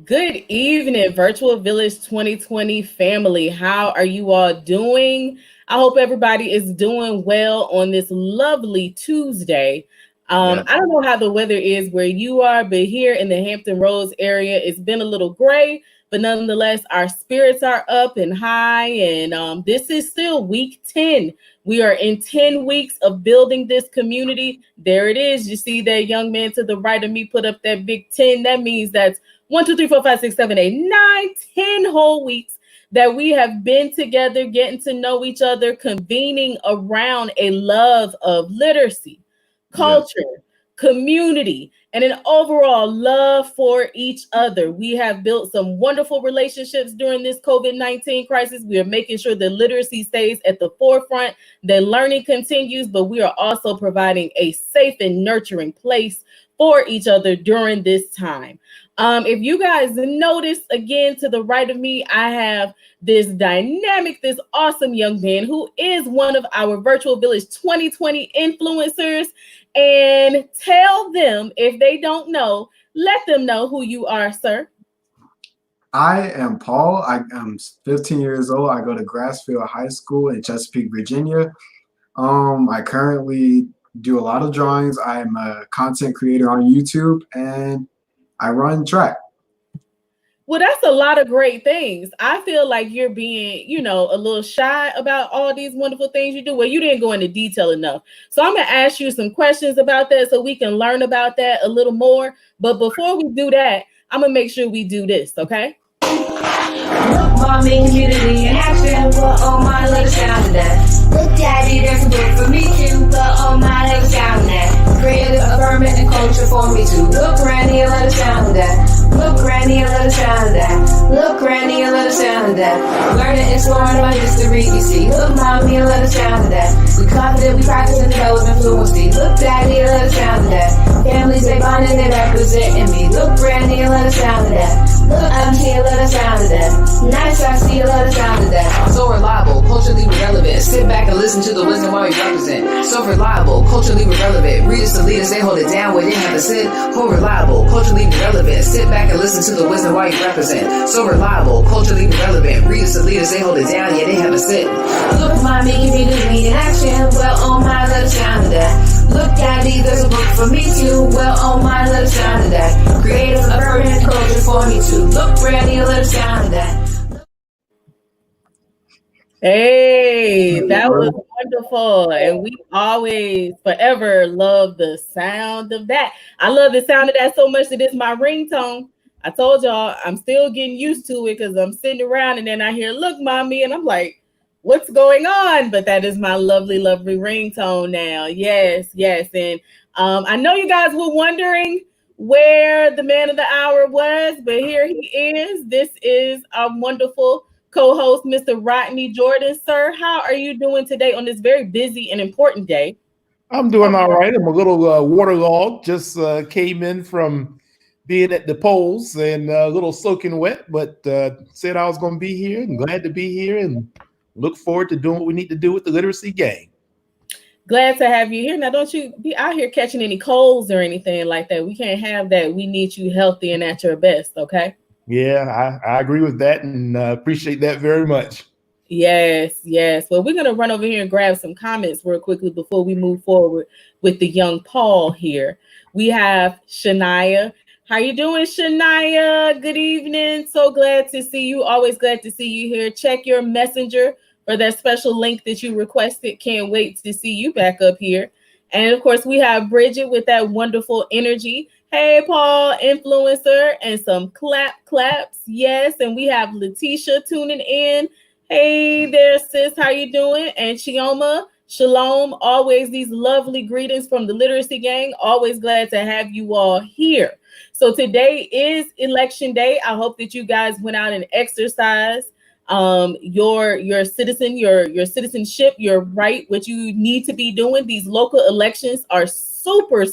Good evening, Virtual Village 2020 family. How are you all doing? I hope everybody is doing well on this lovely Tuesday. Yeah. I don't know how the weather is where you are, but here in the Hampton Roads area, it's been a little gray, but nonetheless, our spirits are up and high. And this is still week 10. We are in 10 weeks of building this community. There it is. You see that young man to the right of me put up that big 10. That means that's 1, 2, 3, 4, 5, 6, 7, 8, 9, 10 whole weeks that we have been together, getting to know each other, convening around a love of literacy, Yes. culture, community, and an overall love for each other. We have built some wonderful relationships during this COVID-19 crisis. We are making sure that literacy stays at the forefront, that learning continues, but we are also providing a safe and nurturing place for each other during this time. If you guys notice again to the right of me, I have this dynamic, this awesome young man who is one of our Virtual Village 2020 influencers. And tell them if they don't know, let them know who you are, sir. I am Paul. I am 15 years old. I go to Grassfield High School in Chesapeake, Virginia. I currently do a lot of drawings. I'm a content creator on YouTube and I run track. Well, that's a lot of great things. I feel like you're being, a little shy about all these wonderful things you do. Well, you didn't go into detail enough. So I'm going to ask you some questions about that so we can learn about that a little more. But before we do that, I'm going to make sure we do this, okay? Look, mommy, community in action, but on my legs down to that. Look, daddy, there's a book for me too, but on my legs down to that. Creative, affirming, and culture for me too. Look, granny, and let us down to that. Look, granny, and let us down to that. Look, granny, and let us down to that. Learning and exploring about history, you see. Look, mommy, and let us down to that. We confident, we practice, and develop fluency. Look, daddy, and let us down to that. Families, they bond and they representing me. Look, granny, and let us down to that. Look, auntie, and let us down to that. Nice, I see, let us down to that. So reliable, culturally relevant. Sit back and listen to the wisdom while we represent. So reliable, culturally relevant. Readers to leaders, they hold it down where they have to sit. So reliable, culturally relevant. Sit back and listen to the wisdom while you represent. So reliable, culturally relevant. Readers to leaders, they hold it down, yeah, they have to sit. Look, mommy, community in action. Well, on my, let us down to that. Look, daddy, there's a book for me too. Well, on my, let us down to that. Creative, affirmative culture for me too. Look, granny, let us down to that. Hey, that was wonderful. And we always forever love the sound of that. I love the sound of that so much that it's my ringtone. I told y'all I'm still getting used to it because I'm sitting around and then I hear, look, mommy, and I'm like, what's going on? But that is my lovely, lovely ringtone now. Yes, yes. And I know you guys were wondering where the man of the hour was, but here he is. This is our wonderful co-host, Mr. Rodney Jordan. Sir, how are you doing today on this very busy and important day? I'm doing all right. I'm a little waterlogged. Just came in from being at the polls and a little soaking wet, but said I was going to be here and glad to be here and look forward to doing what we need to do with the literacy gang. Glad to have you here. Now, don't you be out here catching any colds or anything like that. We can't have that. We need you healthy and at your best, okay? Yeah, I agree with that and appreciate that very much. Yes, yes. Well, we're going to run over here and grab some comments real quickly before we move forward with the young Paul here. We have Shania. How you doing, Shania? Good evening. So glad to see you. Always glad to see you here. Check your messenger for that special link that you requested. Can't wait to see you back up here. And of course, we have Bridget with that wonderful energy. Hey, Paul, influencer, and some claps. Yes, and we have Letitia tuning in. Hey there, sis. How you doing? And Chioma, shalom. Always these lovely greetings from the Literacy Gang. Always glad to have you all here. So today is election day. I hope that you guys went out and exercised your citizenship, your right, what you need to be doing. These local elections are super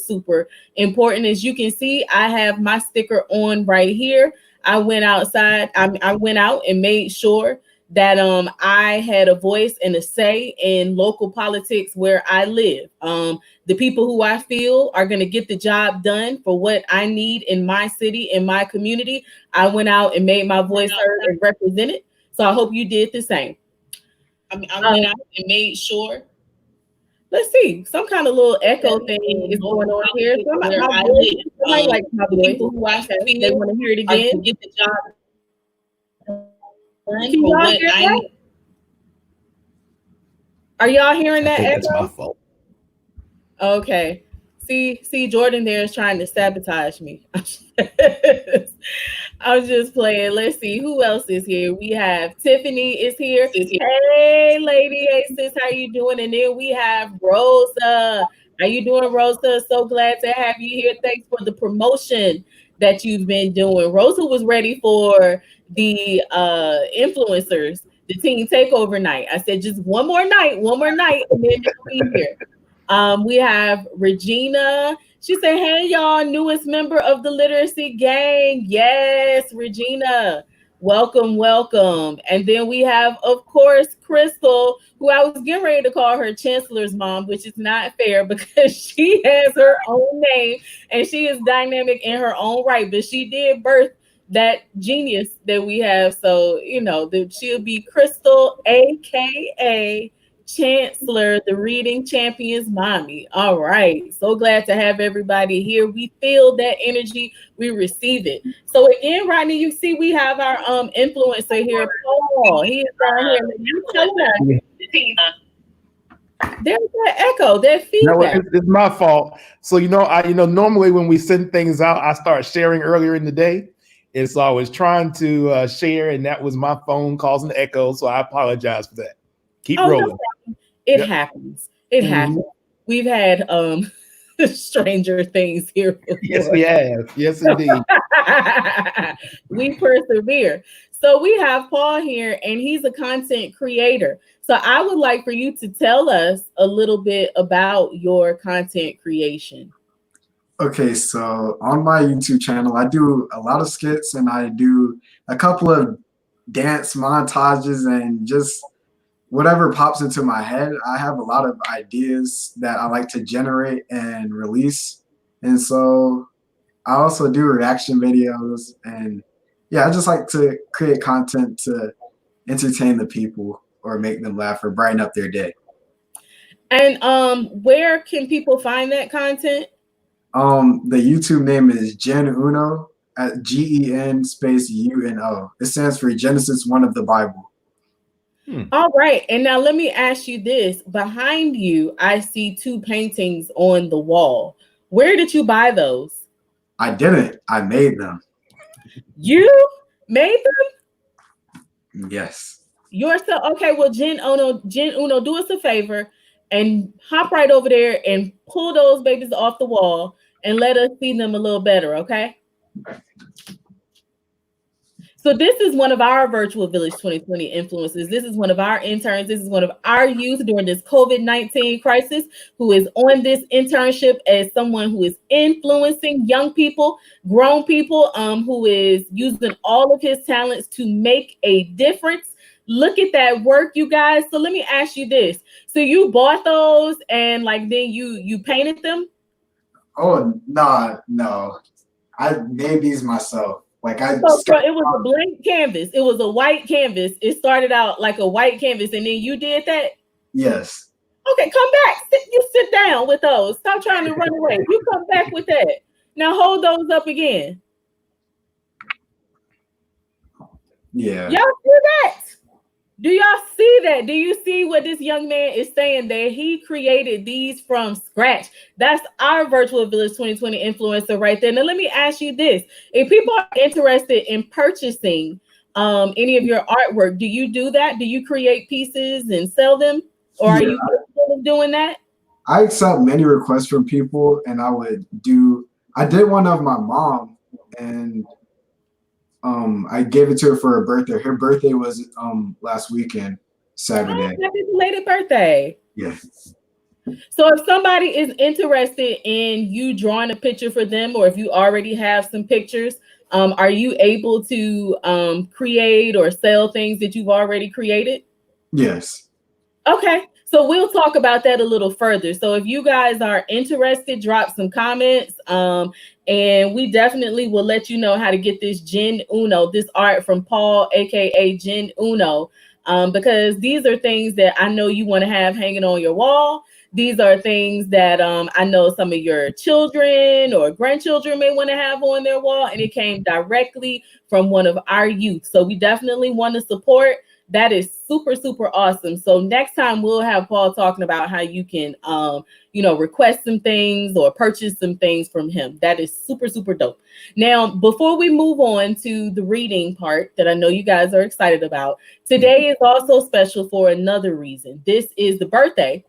important. As you can see, I have my sticker on right here. I went outside. I went out and made sure that I had a voice and a say in local politics where I live. The people who I feel are going to get the job done for what I need in my city, in my community. I went out and made my voice heard and represented. So I hope you did the same. I went out and made sure. Let's see, some kind of little echo thing is going on here. Where I Voice, live. somebody likes my The voice. people who I They feel want to hear it are to again. get the job done Can for y'all what hear I that? need. Are y'all hearing I that think it's my echo? fault. Okay. See, Jordan there is trying to sabotage me. I'm just playing. Let's see who else is here. We have Tiffany is here. Hey, lady, hey sis, how you doing? And then we have Rosa. How you doing, Rosa? So glad to have you here. Thanks for the promotion that you've been doing. Rosa was ready for the influencers, the teen takeover night. I said just one more night, and then it'll be here. We have Regina. She said, "Hey y'all, newest member of the literacy gang." Yes, Regina. Welcome, welcome. And then we have, of course, Crystal, who I was getting ready to call her Chancellor's mom, which is not fair because she has her own name and she is dynamic in her own right. But she did birth that genius that we have. So, she'll be Crystal, aka Chancellor, the reading champions mommy. All right. So glad to have everybody here. We feel that energy, we receive it. So again, Rodney, you see we have our influencer here, Paul. He is down here. You telling us there's that echo, that No, feedback. it's my fault. So normally when we send things out, I start sharing earlier in the day. And so I was trying to share, and that was my phone causing the echo. So I apologize for that. Keep rolling. No, it happens. It happens. We've had stranger things here before. Yes, we have. Yes, indeed. We persevere. So we have Paul here, and he's a content creator. So I would like for you to tell us a little bit about your content creation. Okay, so on my YouTube channel, I do a lot of skits and I do a couple of dance montages and just whatever pops into my head. I have a lot of ideas that I like to generate and release. And so I also do reaction videos, and yeah, I just like to create content to entertain the people or make them laugh or brighten up their day. And where can people find that content? The YouTube name is Gen Uno at GEN space UNO. It stands for Genesis 1 of the Bible. All right. And now let me ask you this. Behind you, I see two paintings on the wall. Where did you buy those? I didn't. I made them. You made them? Yes. Yourself? Okay, well, Gen Uno, do us a favor and hop right over there and pull those babies off the wall and let us see them a little better, okay? So this is one of our Virtual Village 2020 influencers. This is one of our interns. This is one of our youth during this COVID-19 crisis who is on this internship as someone who is influencing young people, grown people, who is using all of his talents to make a difference. Look at that work, you guys. So let me ask you this. So you bought those and then you painted them? Oh, no. I made these myself. So it was a blank canvas. It was a white canvas. It started out like a white canvas, and then you did that? Yes. Okay, come back. You sit down with those. Stop trying to run away. You come back with that. Now hold those up again. Yeah. Y'all see that? Do y'all see that? Do you see what this young man is saying there? He created these from scratch. That's our Virtual Village 2020 influencer right there. Now, let me ask you this. If people are interested in purchasing any of your artwork, do you do that? Do you create pieces and sell them? Or are you doing that? I accept many requests from people, and I did one of my mom, and I gave it to her for her birthday. Her birthday was last weekend, Saturday. Oh, happy belated birthday. Yeah. So if somebody is interested in you drawing a picture for them, or if you already have some pictures, are you able to create or sell things that you've already created? Yes. Okay, so we'll talk about that a little further. So if you guys are interested, drop some comments, and we definitely will let you know how to get this Gen Uno, this art from Paul, aka Gen Uno, because these are things that I know you want to have hanging on your wall. These are things that I know some of your children or grandchildren may want to have on their wall, and it came directly from one of our youth. So we definitely want to support. That is super, super awesome. So next time we'll have Paul talking about how you can, request some things or purchase some things from him. That is super, super dope. Now, before we move on to the reading part that I know you guys are excited about, today is also special for another reason. This is the birthday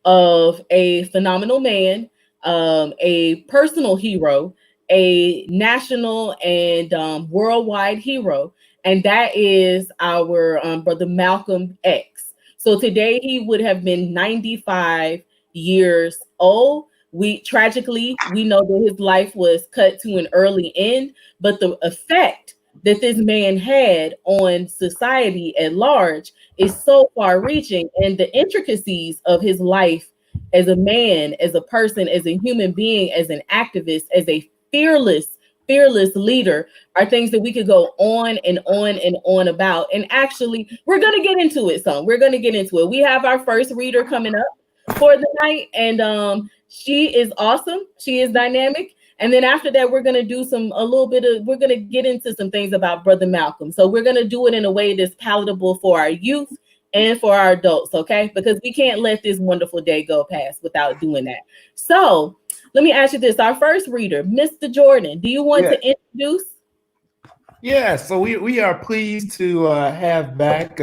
of a phenomenal man, a personal hero, a national and worldwide hero, and that is our brother Malcolm X. So today he would have been 95 years old. We know that his life was cut to an early end, but the effect that this man had on society at large is so far reaching, and the intricacies of his life as a man, as a person, as a human being, as an activist, as a fearless leader are things that we could go on and on and on about. And actually, we're going to get into it some. We're going to get into it. We have our first reader coming up for the night, and she is awesome. She is dynamic. And then after that, we're gonna do we're gonna get into some things about Brother Malcolm. So we're gonna do it in a way that's palatable for our youth and for our adults, okay? Because we can't let this wonderful day go past without doing that. So let me ask you this: our first reader, Mr. Jordan, do you want to introduce? Yeah, so we are pleased to have back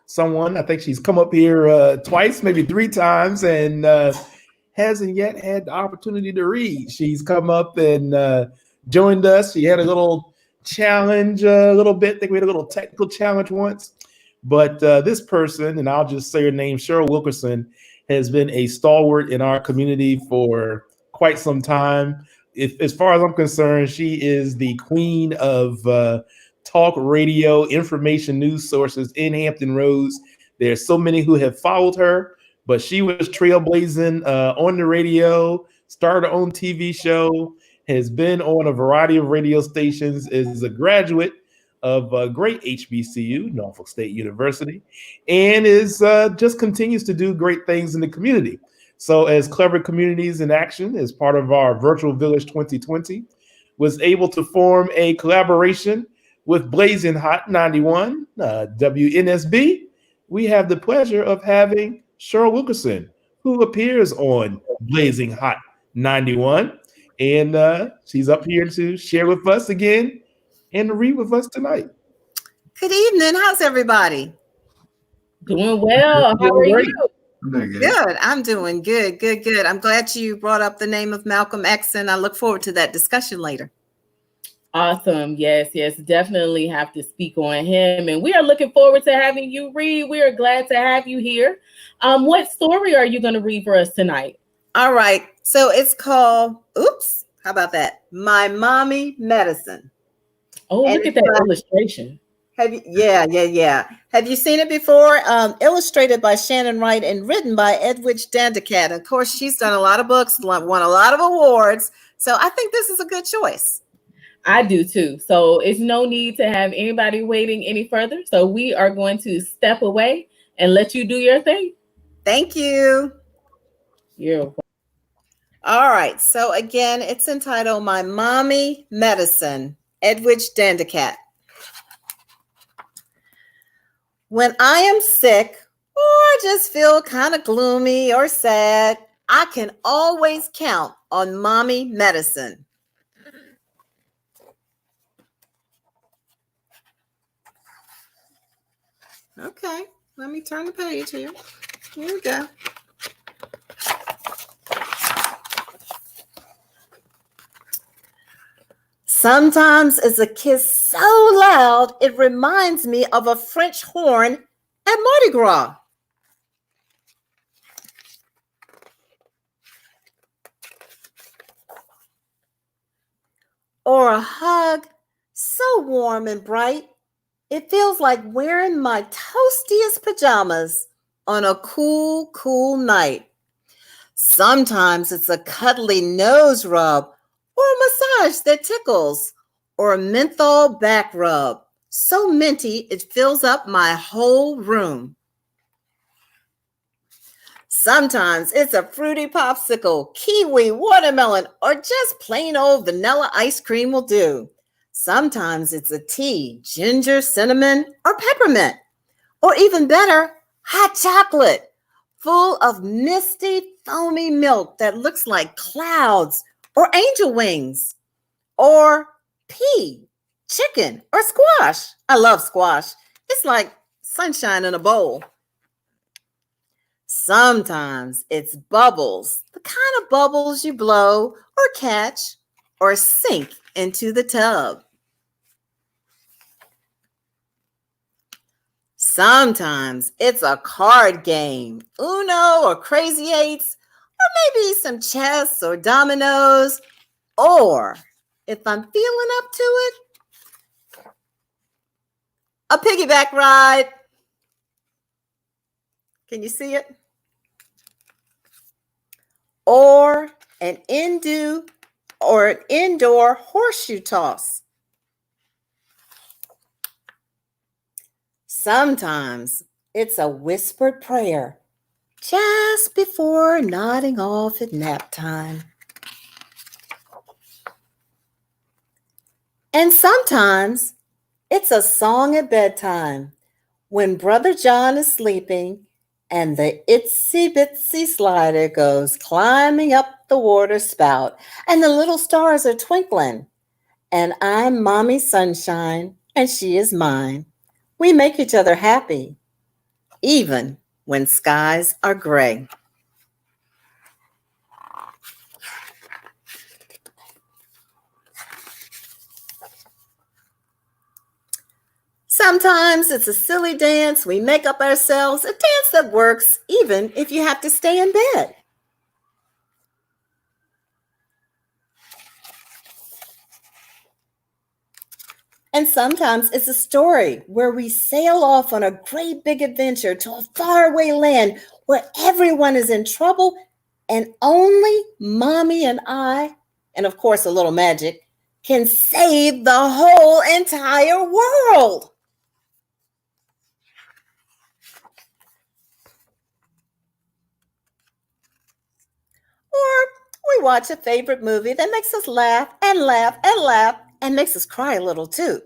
someone. I think she's come up here twice, maybe three times, and hasn't yet had the opportunity to read. She's come up and joined us. She had a little challenge, a little bit. I think we had a little technical challenge once. But this person, and I'll just say her name, Cheryl Wilkerson, has been a stalwart in our community for quite some time. As far as I'm concerned, she is the queen of talk radio, information news sources in Hampton Roads. There's so many who have followed her, but she was trailblazing on the radio, started her own TV show, has been on a variety of radio stations, is a graduate of a great HBCU, Norfolk State University, and is just continues to do great things in the community. So as Clever Communities in Action, as part of our Virtual Village 2020, was able to form a collaboration with Blazing Hot 91, WNSB. We have the pleasure of having Cheryl Wilkerson, who appears on Blazing Hot 91. And she's up here to share with us again and to read with us tonight. Good evening. How's everybody? Doing well. How are you? Good. I'm doing good. Good. I'm glad you brought up the name of Malcolm X, and I look forward to that discussion later. Awesome. Yes, definitely have to speak on him. And we are looking forward to having you read. We are glad to have you here. What story are you going to read for us tonight? All right. So it's called, how about that? My Mommy Medicine. Oh, and look at that illustration. Yeah. Have you seen it before? Illustrated by Shannon Wright and written by Edwidge Dandakat. Of course, she's done a lot of books, won a lot of awards. So I think this is a good choice. I do too. So it's no need to have anybody waiting any further. So we are going to step away and let you do your thing. Thank you. You're welcome. All right. So again, it's entitled My Mommy Medicine, Edwidge Dandakat. When I am sick or just feel kind of gloomy or sad, I can always count on Mommy Medicine. Okay, let me turn the page here. Here we go. Sometimes it's a kiss so loud, it reminds me of a French horn at Mardi Gras. or a hug so warm and bright, it feels like wearing my toastiest pajamas on a cool, cool night. Sometimes it's a cuddly nose rub or a massage that tickles or a menthol back rub so minty it fills up my whole room. Sometimes it's a fruity popsicle, kiwi, watermelon, or just plain old vanilla ice cream will do. Sometimes it's a tea, ginger, cinnamon, or peppermint, or even better, hot chocolate, full of misty, foamy milk that looks like clouds or angel wings, or pea, chicken, or squash. I love squash. It's like sunshine in a bowl. Sometimes it's bubbles, the kind of bubbles you blow or catch or sink into the tub. Sometimes it's a card game, Uno or Crazy Eights, or maybe some chess or dominoes, or if I'm feeling up to it, a piggyback ride. Can you see it? Or an indoor horseshoe toss. Sometimes it's a whispered prayer just before nodding off at nap time. And sometimes it's a song at bedtime when Brother John is sleeping and the itsy bitsy slider goes climbing up the water spout and the little stars are twinkling. And I'm Mommy Sunshine and she is mine. We make each other happy, even when skies are gray. Sometimes it's a silly dance we make up ourselves, a dance that works even if you have to stay in bed. And sometimes it's a story where we sail off on a great big adventure to a faraway land where everyone is in trouble and only Mommy and I, and of course a little magic, can save the whole entire world. Or we watch a favorite movie that makes us laugh and laugh and laugh and makes us cry a little too.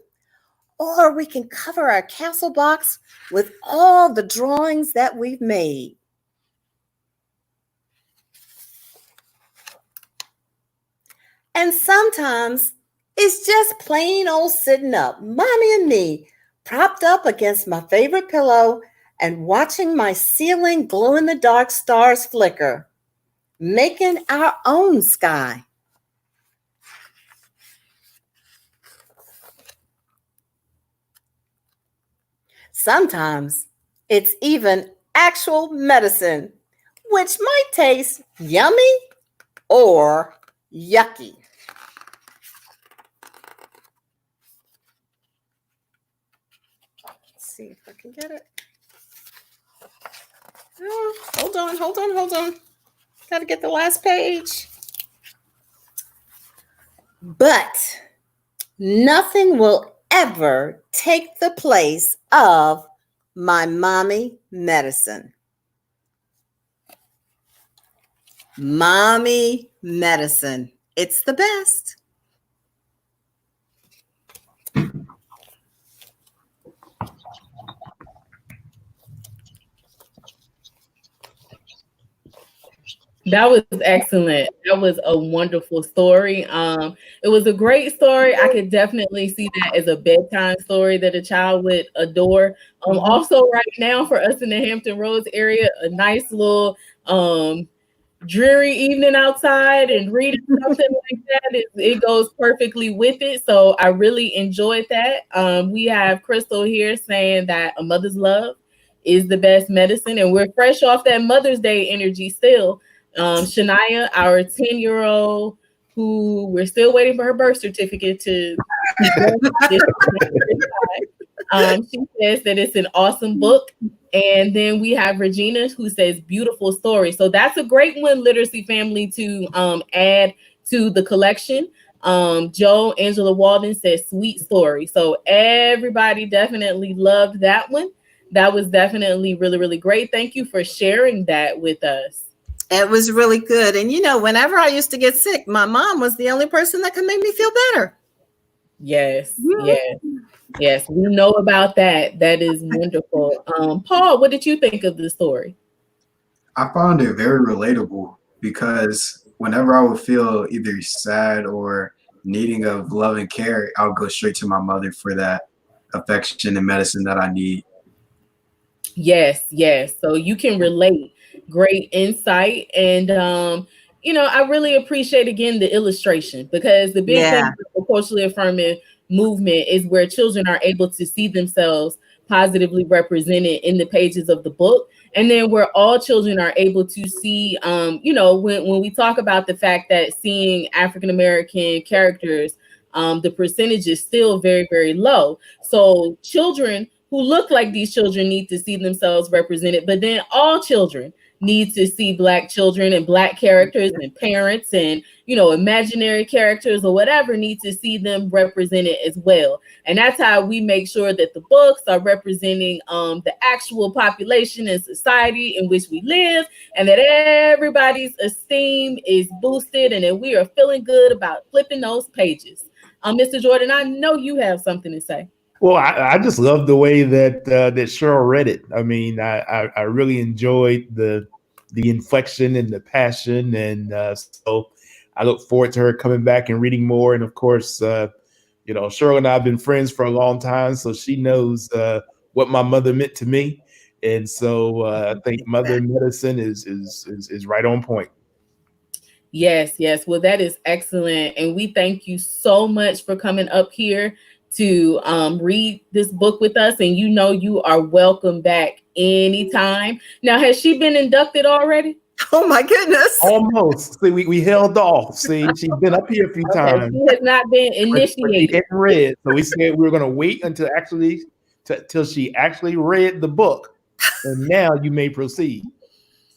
Or we can cover our castle box with all the drawings that we've made. And sometimes it's just plain old sitting up, Mommy and me, propped up against my favorite pillow and watching my ceiling glow-in-the-dark stars flicker, making our own sky. Sometimes it's even actual medicine, which might taste yummy or yucky. Let's see if I can get it. Oh, hold on. Got to get the last page. But nothing will ever take the place of my mommy medicine. Mommy medicine. It's the best. That was excellent. That was a wonderful story. It was a great story. I could definitely see that as a bedtime story that a child would adore. Also, right now for us in the Hampton Roads area, a nice little dreary evening outside and reading something like that, it goes perfectly with it. So I really enjoyed that. We have Crystal here saying that a mother's love is the best medicine, and we're fresh off that Mother's Day energy still. Shania, our 10-year-old who we're still waiting for her birth certificate to she says that it's an awesome book. And then we have Regina who says beautiful story. So that's a great one, Literacy Family, to add to the collection. Joe Angela Walden says sweet story. So everybody definitely loved that one. That was definitely really, really great. Thank you for sharing that with us. It was really good. And whenever I used to get sick, my mom was the only person that could make me feel better. Yes, yes, yes. We know about that. That is wonderful. Paul, what did you think of the story? I found it very relatable because whenever I would feel either sad or needing of love and care, I would go straight to my mother for that affection and medicine that I need. Yes, yes. So you can relate. Great insight. And I really appreciate again the illustration, because the big thing with the culturally affirming movement is where children are able to see themselves positively represented in the pages of the book. And then where all children are able to see, when we talk about the fact that seeing African American characters, the percentage is still very, very low. So children who look like these children need to see themselves represented, but then all children need to see Black children and Black characters and parents and, imaginary characters or whatever need to see them represented as well. And that's how we make sure that the books are representing the actual population and society in which we live, and that everybody's esteem is boosted and that we are feeling good about flipping those pages. Mr. Jordan, I know you have something to say. Well, I just love the way that Cheryl read it. I mean, I really enjoyed the inflection and the passion, and so I look forward to her coming back and reading more. And of course, Cheryl and I have been friends for a long time, so she knows what my mother meant to me, and so I think Mother Medicine is right on point. Yes, yes. Well, that is excellent, and we thank you so much for coming up here to read this book with us, and you are welcome back anytime. Now, has she been inducted already? Oh my goodness. Almost. See, we held off. See, she's been up here a few times. She has not been initiated. Read. So we said we were going to wait until till she actually read the book, and now you may proceed.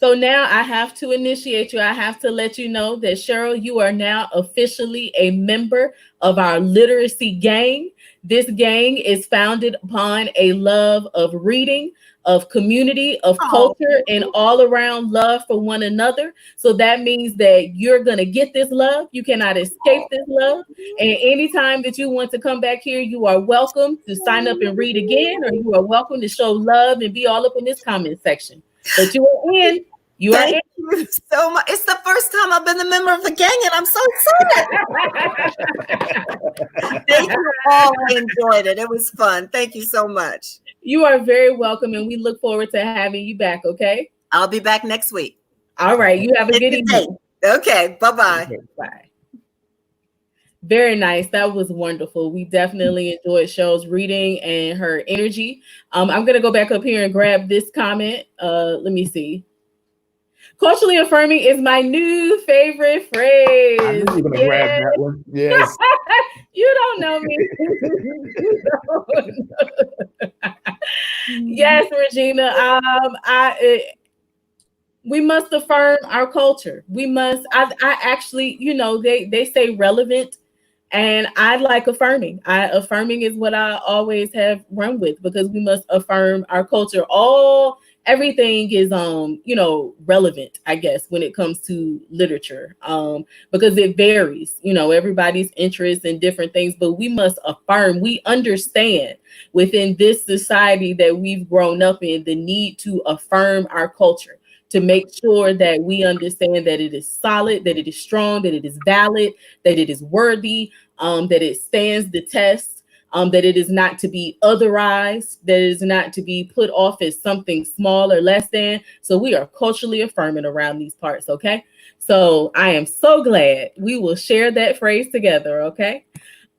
So now I have to initiate you. I have to let you know that, Cheryl, you are now officially a member of our literacy gang. This gang is founded upon a love of reading, of community, of culture, and all around love for one another. So that means that you're going to get this love. You cannot escape this love. And anytime that you want to come back here, you are welcome to sign up and read again, or you are welcome to show love and be all up in this comment section. But you are in. Thank you so much. It's the first time I've been a member of the gang, and I'm so excited. Thank you all. I enjoyed it. It was fun. Thank you so much. You are very welcome, and we look forward to having you back, okay? I'll be back next week. All right. You have a good evening. Okay. Bye-bye. Okay, bye. Very nice. That was wonderful. We definitely enjoyed Cheryl's reading and her energy. I'm going to go back up here and grab this comment. Let me see. Culturally affirming is my new favorite phrase. I knew you were going to grab that one. Yes. You don't know me. Yes, Regina. We must affirm our culture. We must. I actually, they say relevant, and I like affirming. Affirming is what I always have run with, because we must affirm our culture. Everything is relevant, I guess, when it comes to literature, because it varies, everybody's interests in different things, but we must affirm. We understand within this society that we've grown up in the need to affirm our culture, to make sure that we understand that it is solid, that it is strong, that it is valid, that it is worthy, that it stands the test. That it is not to be otherized, that it is not to be put off as something small or less than. So we are culturally affirming around these parts, okay? So I am so glad we will share that phrase together, okay?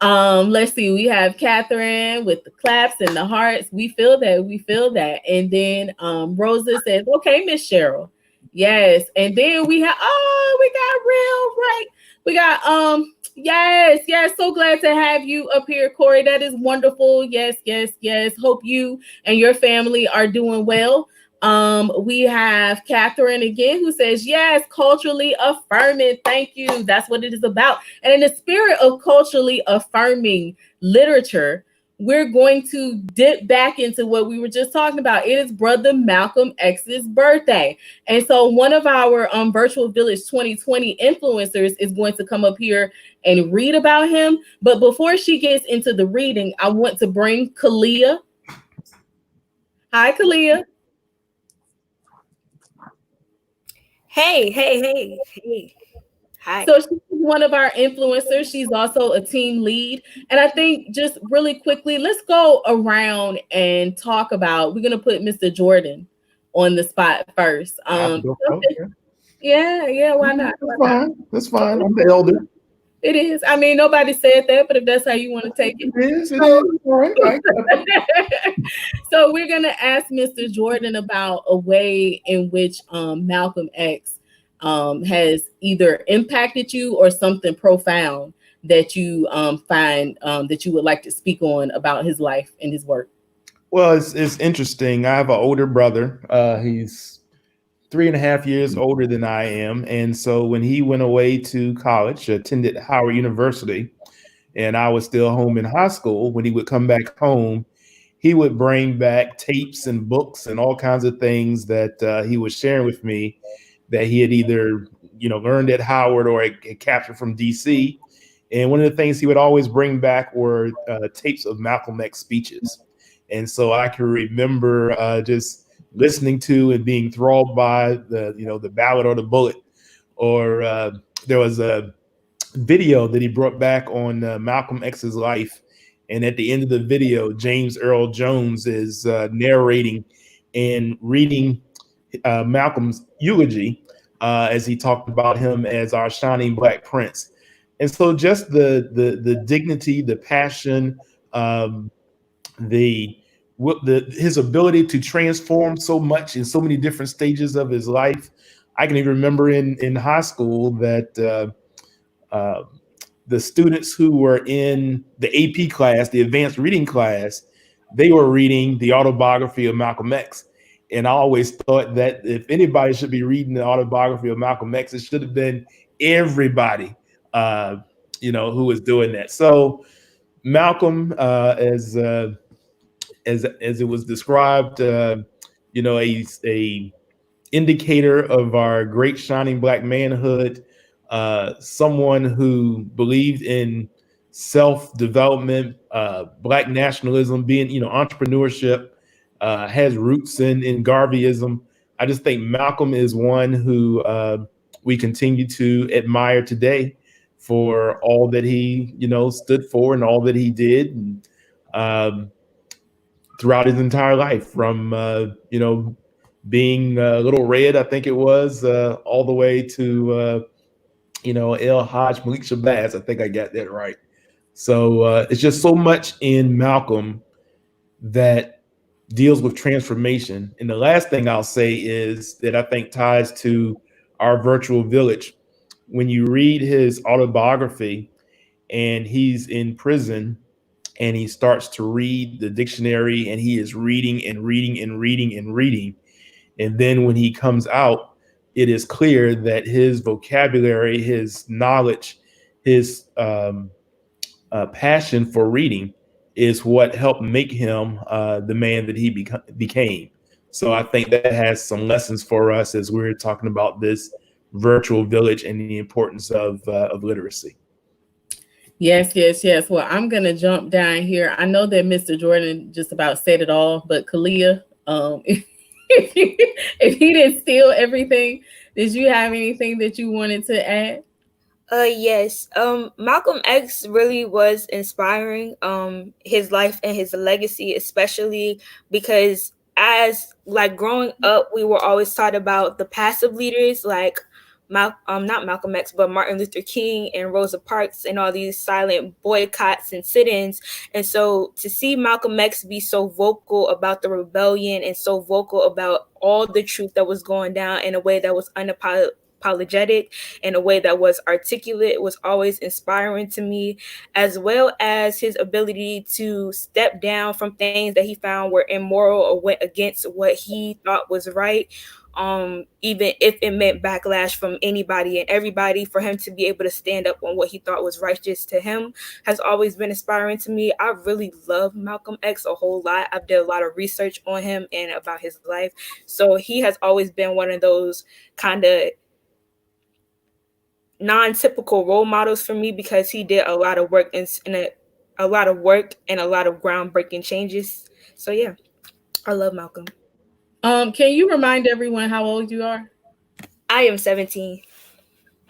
Let's see, we have Catherine with the claps and the hearts. We feel that. And then Rosa says, okay, Miss Cheryl. Yes. And then we got real right. We got yes, so glad to have you up here, Corey. That is wonderful. Yes. Hope you and your family are doing well. We have Catherine again who says, yes, culturally affirming. Thank you. That's what it is about. And in the spirit of culturally affirming literature, we're going to dip back into what we were just talking about. It is Brother Malcolm X's birthday. And so one of our Virtual Village 2020 influencers is going to come up here and read about him. But before she gets into the reading, I want to bring Kalia. Hi, Kalia. Hey. Hi. So she's one of our influencers. She's also a team lead. And I think just really quickly, let's go around and talk about, we're going to put Mr. Jordan on the spot first. Yeah, why not? That's fine. I'm the elder. It is. I mean, nobody said that, but if that's how you want to take it. It is. All right. So we're going to ask Mr. Jordan about a way in which Malcolm X has either impacted you or something profound that you find that you would like to speak on about his life and his work. Well, it's interesting. I have an older brother. He's 3.5 years older than I am. And so when he went away to college, attended Howard University, and I was still home in high school, when he would come back home, he would bring back tapes and books and all kinds of things that he was sharing with me that he had either, learned at Howard or had captured from DC. And one of the things he would always bring back were tapes of Malcolm X speeches. And so I can remember just listening to and being enthralled by the ballad or the bullet, or there was a video that he brought back on Malcolm X's life. And at the end of the video, James Earl Jones is narrating and reading Malcolm's eulogy as he talked about him as our shining Black prince. And so just the dignity, the passion, his ability to transform so much in so many different stages of his life. I can even remember in high school that the students who were in the AP class, the advanced reading class, they were reading the autobiography of Malcolm X. And I always thought that if anybody should be reading the autobiography of Malcolm X, it should have been everybody, who was doing that. So Malcolm, as it was described, a indicator of our great shining Black manhood, someone who believed in self-development, Black nationalism, being, entrepreneurship, has roots in Garveyism. I just think Malcolm is one who we continue to admire today for all that he, stood for and all that he did. And, throughout his entire life, from being Little Red, I think it was, all the way to El Hajj Malik Shabazz. I think I got that right. So it's just so much in Malcolm that deals with transformation. And the last thing I'll say is that I think ties to our virtual village. When you read his autobiography and he's in prison, and he starts to read the dictionary, and he is reading and reading and reading and reading. And then when he comes out, it is clear that his vocabulary, his knowledge, his passion for reading is what helped make him the man that he became. So I think that has some lessons for us as we're talking about this virtual village and the importance of literacy. Yes. Well, I'm gonna jump down here. I know that Mr. Jordan just about said it all, but Kalia, if he didn't steal everything, did you have anything that you wanted to add? Yes. Malcolm X really was inspiring. His life and his legacy, especially because as like growing up, we were always taught about the passive leaders like not Malcolm X, but Martin Luther King and Rosa Parks and all these silent boycotts and sit-ins. And so to see Malcolm X be so vocal about the rebellion and so vocal about all the truth that was going down in a way that was unapologetic in a way that was articulate, was always inspiring to me, as well as his ability to step down from things that he found were immoral or went against what he thought was right, even if it meant backlash from anybody and everybody. For him to be able to stand up on what he thought was righteous to him has always been inspiring to me. I really love Malcolm X a whole lot. I've done a lot of research on him and about his life. So he has always been one of those kind of non-typical role models for me, because he did a lot of work a lot of work and a lot of groundbreaking changes. So yeah, I love Malcolm. Can you remind everyone how old you are? I am 17.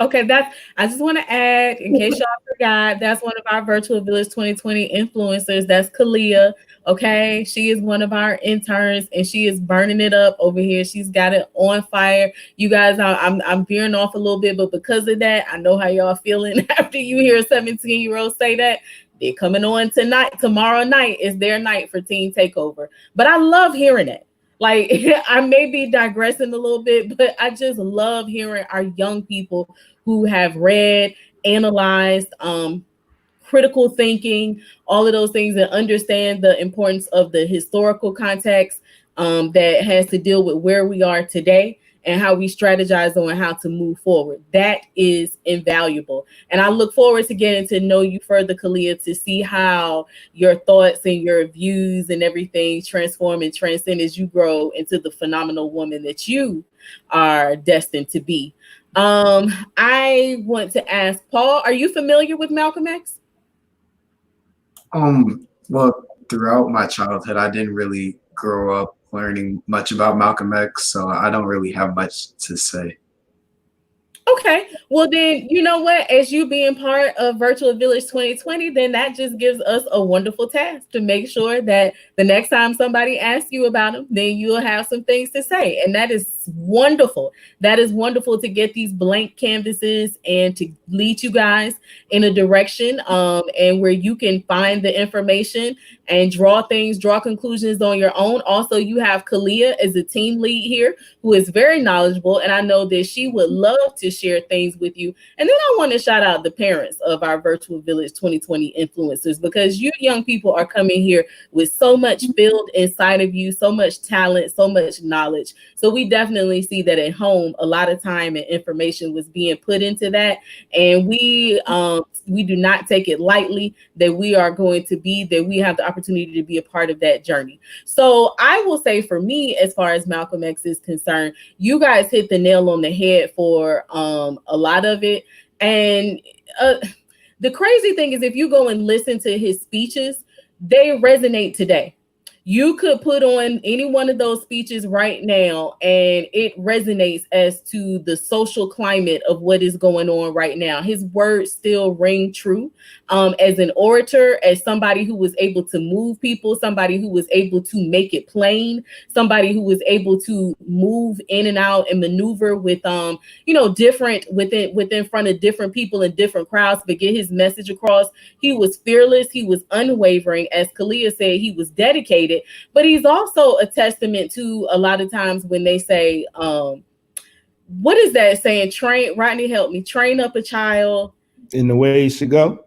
Okay, I just want to add, in case y'all forgot, that's one of our Virtual Village 2020 influencers. That's Kalia. Okay, she is one of our interns, and she is burning it up over here. She's got it on fire. You guys, I'm veering off a little bit, but because of that, I know how y'all feeling after you hear a 17-year-old say that. They're coming on tonight. Tomorrow night is their night for Teen Takeover. But I love hearing it. Like, I may be digressing a little bit, but I just love hearing our young people who have read, analyzed, critical thinking, all of those things, and understand the importance of the historical context that has to deal with where we are today and how we strategize on how to move forward. That is invaluable. And I look forward to getting to know you further, Kalia, to see how your thoughts and your views and everything transform and transcend as you grow into the phenomenal woman that you are destined to be. I want to ask Paul, are you familiar with Malcolm X? Well, throughout my childhood, I didn't really grow up learning much about Malcolm X, so I don't really have much to say. Okay, well then, you know what? As you being part of Virtual Village 2020, then that just gives us a wonderful task to make sure that the next time somebody asks you about them, then you'll have some things to say. And that is wonderful. That is wonderful to get these blank canvases and to lead you guys in a direction and where you can find the information and draw conclusions on your own. Also, you have Kalia as a team lead here who is very knowledgeable, and I know that she would love to share things with you. And then I want to shout out the parents of our Virtual Village 2020 influencers, because you young people are coming here with so much filled inside of you, so much talent, so much knowledge. So we definitely see that at home, a lot of time and information was being put into that. And we do not take it lightly that we have the opportunity to be a part of that journey. So I will say, for me, as far as Malcolm X is concerned, you guys hit the nail on the head for a lot of it. And the crazy thing is, if you go and listen to his speeches, they resonate today. You could put on any one of those speeches right now, and it resonates as to the social climate of what is going on right now. His words still ring true. As an orator, as somebody who was able to move people, somebody who was able to make it plain, somebody who was able to move in and out and maneuver with different within front of different people and different crowds, but get his message across. He was fearless, he was unwavering. As Kalia said, he was dedicated, but he's also a testament to, a lot of times when they say, what is that saying? Rodney, help me. Train up a child in the way he should go.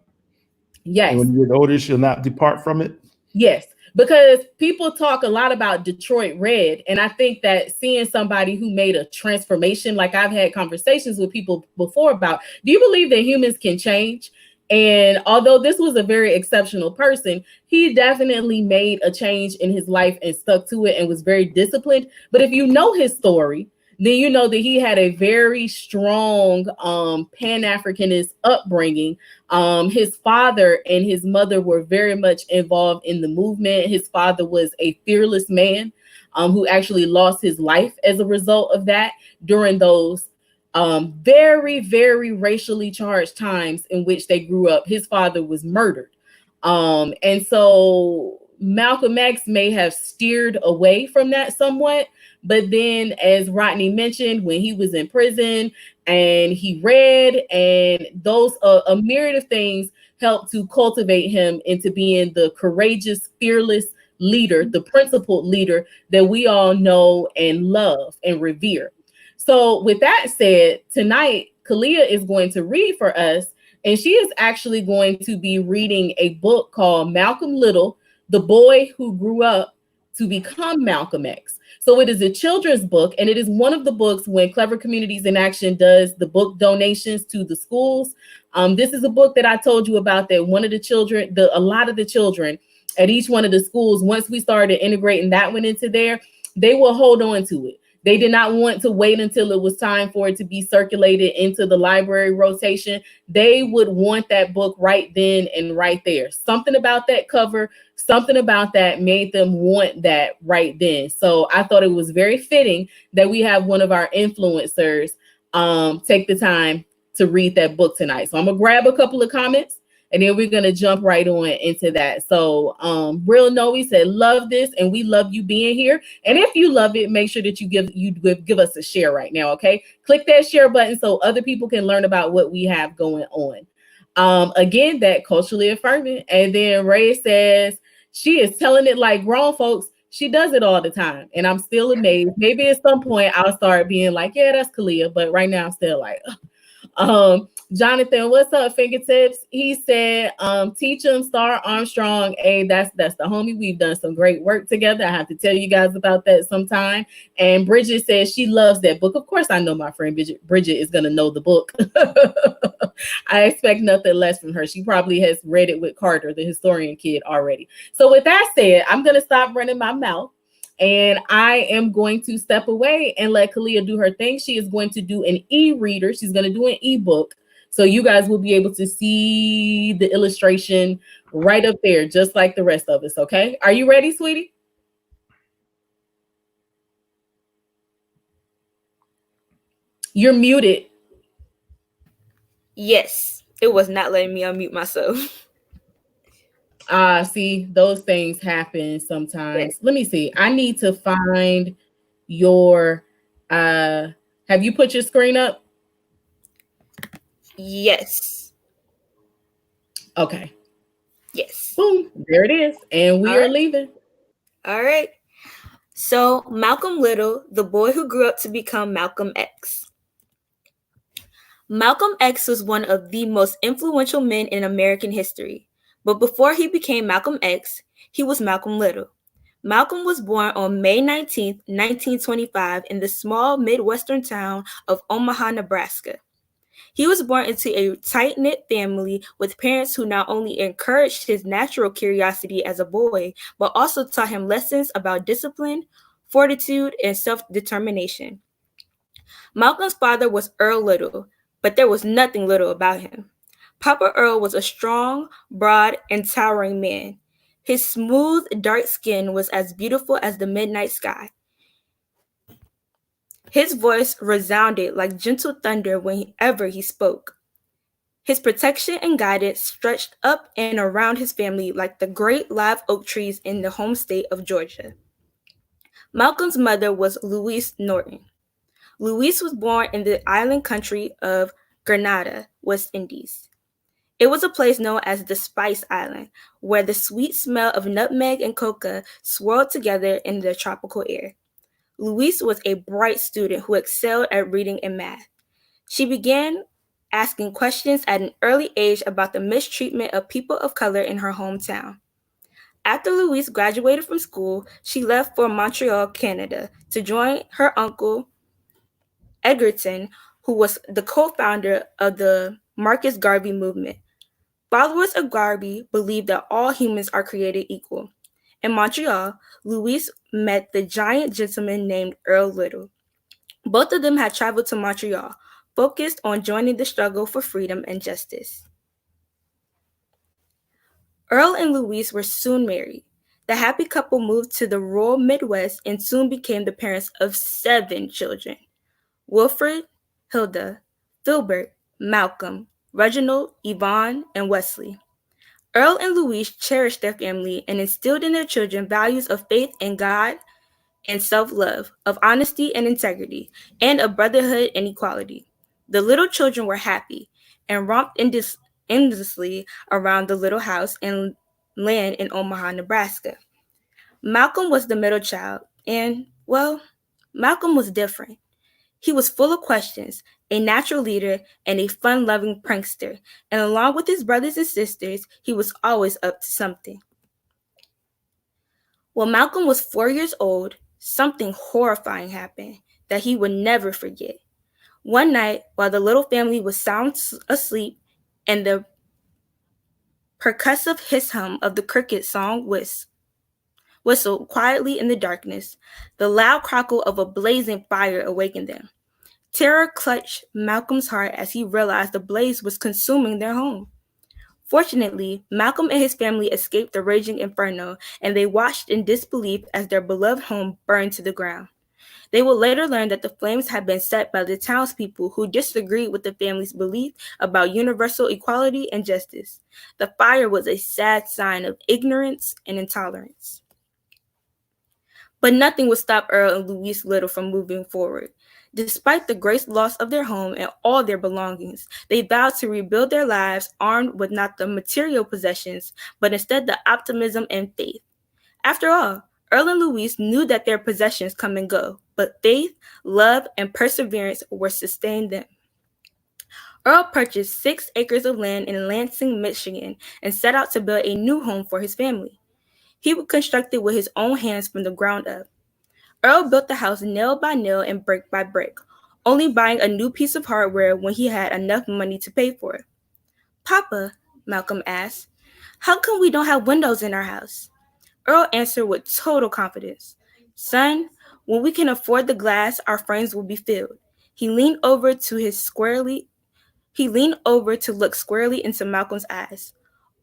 Yes. And when you get older, she'll not depart from it. Yes. Because people talk a lot about Detroit Red. And I think that seeing somebody who made a transformation, like I've had conversations with people before about, do you believe that humans can change? And although this was a very exceptional person, he definitely made a change in his life and stuck to it and was very disciplined. But if you know his story, then you know that he had a very strong Pan-Africanist upbringing. His father and his mother were very much involved in the movement. His father was a fearless man who actually lost his life as a result of that during those very, very racially charged times in which they grew up. His father was murdered. And so Malcolm X may have steered away from that somewhat. But then, as Rodney mentioned, when he was in prison and he read, and those a myriad of things helped to cultivate him into being the courageous, fearless leader, the principled leader that we all know and love and revere. So, with that said, tonight, Kalia is going to read for us, and she is actually going to be reading a book called Malcolm Little, The Boy Who Grew Up to Become Malcolm X. So, it is a children's book, and it is one of the books when Clever Communities in Action does the book donations to the schools. This is a book that I told you about that one of the children, a lot of the children at each one of the schools, once we started integrating that one into there, they will hold on to it. They did not want to wait until it was time for it to be circulated into the library rotation. They would want that book right then and right there. Something about that cover, something about that made them want that right then. So I thought it was very fitting that we have one of our influencers take the time to read that book tonight. So I'm gonna grab a couple of comments and then we're gonna jump right on into that. So Real Noe said, love this, and we love you being here. And if you love it, make sure that you give us a share right now, okay? Click that share button so other people can learn about what we have going on. Again, that culturally affirming. And then Ray says, she is telling it like grown folks. She does it all the time. And I'm still amazed. Maybe at some point I'll start being like, yeah, that's Kalia. But right now I'm still like, Jonathan, what's up, fingertips? He said, teach him, Star Armstrong. Hey, that's the homie. We've done some great work together. I have to tell you guys about that sometime. And Bridget says she loves that book. Of course, I know my friend Bridget is gonna know the book. I expect nothing less from her. She probably has read it with Carter, the historian kid, already. So with that said, I'm gonna stop running my mouth. And I am going to step away and let Kalia do her thing. She is going to do an e-reader. She's going to do an ebook. So you guys will be able to see the illustration right up there, just like the rest of us. Okay. Are you ready, sweetie? You're muted. Yes, it was not letting me unmute myself. See, those things happen sometimes. Yes. Let me see. I need to find your have you put your screen up? Yes. Okay. Yes. Boom. There it is. And we are leaving. All right. So, Malcolm Little, the boy who grew up to become Malcolm X. Malcolm X was one of the most influential men in American history. But before he became Malcolm X, he was Malcolm Little. Malcolm was born on May 19, 1925, in the small Midwestern town of Omaha, Nebraska. He was born into a tight-knit family with parents who not only encouraged his natural curiosity as a boy, but also taught him lessons about discipline, fortitude, and self-determination. Malcolm's father was Earl Little, but there was nothing little about him. Papa Earl was a strong, broad, and towering man. His smooth, dark skin was as beautiful as the midnight sky. His voice resounded like gentle thunder whenever he spoke. His protection and guidance stretched up and around his family like the great live oak trees in the home state of Georgia. Malcolm's mother was Louise Norton. Louise was born in the island country of Grenada, West Indies. It was a place known as the Spice Island, where the sweet smell of nutmeg and coca swirled together in the tropical air. Louise was a bright student who excelled at reading and math. She began asking questions at an early age about the mistreatment of people of color in her hometown. After Louise graduated from school, she left for Montreal, Canada, to join her uncle, Edgerton, who was the co-founder of the Marcus Garvey movement. Followers of Garvey believed that all humans are created equal. In Montreal, Louise met the giant gentleman named Earl Little. Both of them had traveled to Montreal, focused on joining the struggle for freedom and justice. Earl and Louise were soon married. The happy couple moved to the rural Midwest and soon became the parents of 7 children: Wilfred, Hilda, Filbert, Malcolm, Reginald, Yvonne, and Wesley. Earl and Louise cherished their family and instilled in their children values of faith in God and self-love, of honesty and integrity, and of brotherhood and equality. The little children were happy and romped endlessly around the little house and land in Omaha, Nebraska. Malcolm was the middle child, and, well, Malcolm was different. He was full of questions, a natural leader, and a fun-loving prankster, and along with his brothers and sisters, he was always up to something. When Malcolm was 4 years old, something horrifying happened that he would never forget. One night, while the little family was sound asleep and the percussive hiss hum of the cricket song whistled quietly in the darkness, the loud crackle of a blazing fire awakened them. Terror clutched Malcolm's heart as he realized the blaze was consuming their home. Fortunately, Malcolm and his family escaped the raging inferno, and they watched in disbelief as their beloved home burned to the ground. They would later learn that the flames had been set by the townspeople who disagreed with the family's belief about universal equality and justice. The fire was a sad sign of ignorance and intolerance. But nothing would stop Earl and Louise Little from moving forward. Despite the great loss of their home and all their belongings, they vowed to rebuild their lives armed with not the material possessions, but instead the optimism and faith. After all, Earl and Louise knew that their possessions come and go, but faith, love, and perseverance were sustained them. Earl purchased 6 acres of land in Lansing, Michigan, and set out to build a new home for his family. He would construct it with his own hands from the ground up. Earl built the house nail by nail and brick by brick, only buying a new piece of hardware when he had enough money to pay for it. "Papa," Malcolm asked, "how come we don't have windows in our house?" Earl answered with total confidence, "Son, when we can afford the glass, our frames will be filled." He leaned over to look squarely into Malcolm's eyes.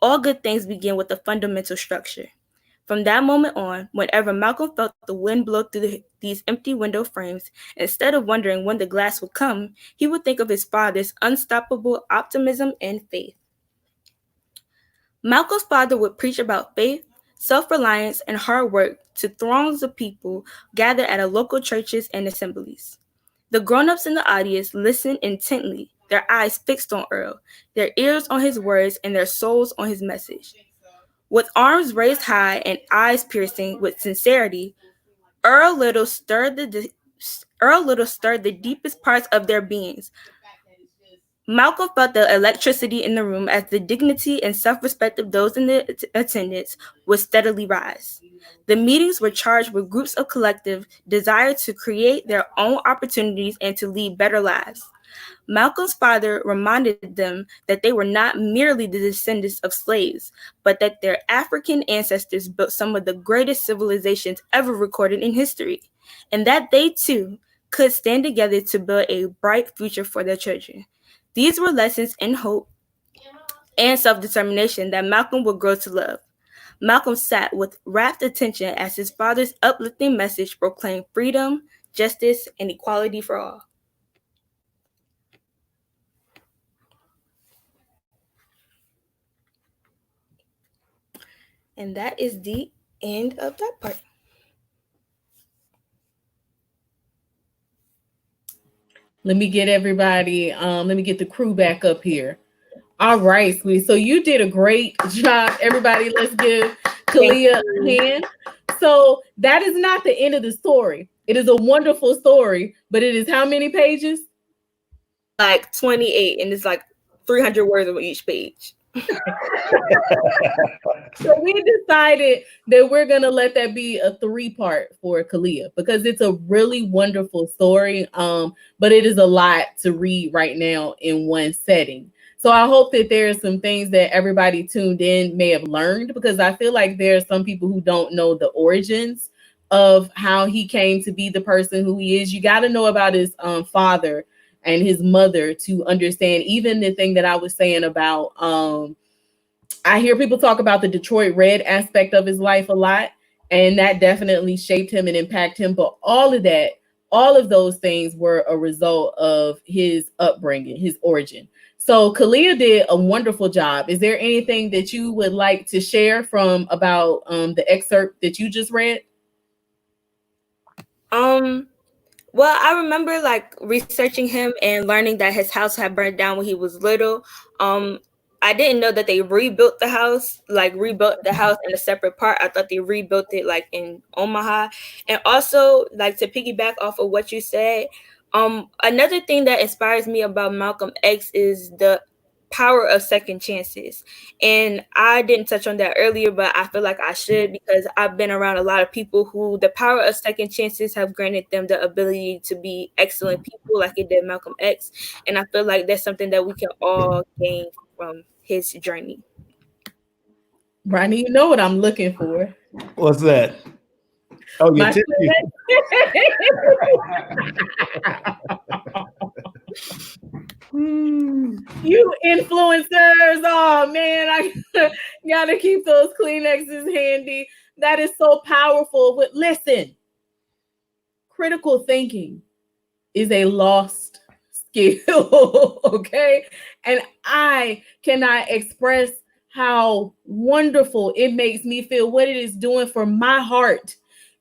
All good things begin with a fundamental structure. From that moment on, whenever Malcolm felt the wind blow through these empty window frames, instead of wondering when the glass would come, he would think of his father's unstoppable optimism and faith. Malcolm's father would preach about faith, self-reliance, and hard work to throngs of people gathered at local churches and assemblies. The grown-ups in the audience listened intently, their eyes fixed on Earl, their ears on his words, and their souls on his message. With arms raised high and eyes piercing with sincerity, Earl Little stirred the deepest parts of their beings. Malcolm felt the electricity in the room as the dignity and self-respect of those in the attendance would steadily rise. The meetings were charged with groups of collective desire to create their own opportunities and to lead better lives. Malcolm's father reminded them that they were not merely the descendants of slaves, but that their African ancestors built some of the greatest civilizations ever recorded in history, and that they too could stand together to build a bright future for their children. These were lessons in hope and self-determination that Malcolm would grow to love. Malcolm sat with rapt attention as his father's uplifting message proclaimed freedom, justice, and equality for all. And that is the end of that part. Let me get everybody, let me get the crew back up here. All right, sweetie. So you did a great job. Everybody, let's give Kalia a hand. So that is not the end of the story. It is a wonderful story, but it is how many pages? Like 28, and it's like 300 words on each page. So we decided that we're gonna let that be a 3-part for Kalia because it's a really wonderful story. But it is a lot to read right now in one setting. So I hope that there are some things that everybody tuned in may have learned because I feel like there are some people who don't know the origins of how he came to be the person who he is. You got to know about his father and his mother to understand even the thing that I was saying about I hear people talk about the Detroit Red aspect of his life a lot, and that definitely shaped him and impacted him. But all of that, all of those things were a result of his upbringing, his origin. So Kalia did a wonderful job. Is there anything that you would like to share from about the excerpt that you just read? Well, I remember like researching him and learning that his house had burned down when he was little. I didn't know that they rebuilt the house in a separate part. I thought they rebuilt it like in Omaha. And also, like to piggyback off of what you said, Another thing that inspires me about Malcolm X is the power of second chances. And I didn't touch on that earlier, but I feel like I should, because I've been around a lot of people who the power of second chances have granted them the ability to be excellent people like it did Malcolm X. And I feel like that's something that we can all gain from his journey. Ronnie, you know what I'm looking for. What's that? Oh, your My tissue. You influencers. Oh man, I gotta keep those Kleenexes handy. That is so powerful. But listen, critical thinking is a lost skill. Okay. And I cannot express how wonderful it makes me feel, what it is doing for my heart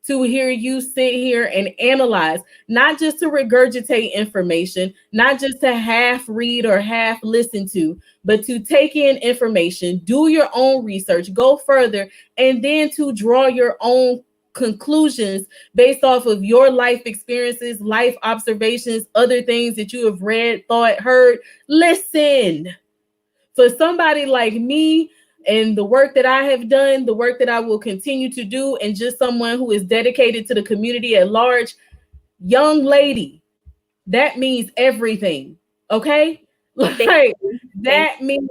to hear you sit here and analyze, not just to regurgitate information, not just to half read or half listen to, but to take in information, do your own research, go further, and then to draw your own conclusions based off of your life experiences, life observations, other things that you have read, thought, heard. Listen, for somebody like me and the work that I have done, the work that I will continue to do, and just someone who is dedicated to the community at large, young lady, that means everything. Okay? Like, that means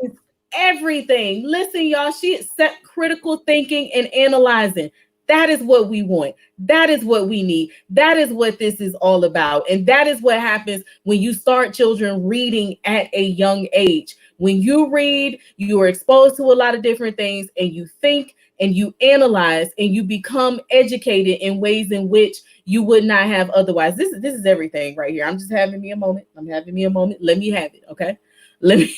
everything. Listen, y'all, she set critical thinking and analyzing. That is what we want. That is what we need. That is what this is all about. And that is what happens when you start children reading at a young age. When you read, you are exposed to a lot of different things, and you think and you analyze and you become educated in ways in which you would not have otherwise. This is everything right here. I'm just having me a moment. I'm having me a moment. Let me have it. Okay. Let me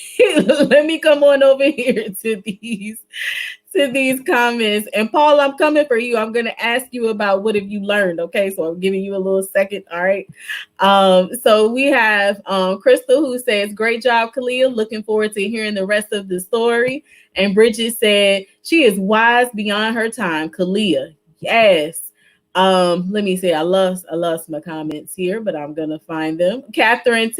let me come on over here to these comments. And Paul, I'm coming for you. I'm going to ask you about what have you learned. Okay, so I'm giving you a little second. All right. So we have Crystal, who says, great job, Kalia. Looking forward to hearing the rest of the story. And Bridget said, she is wise beyond her time. Kalia, yes. Let me see. I lost my comments here, but I'm gonna find them. Catherine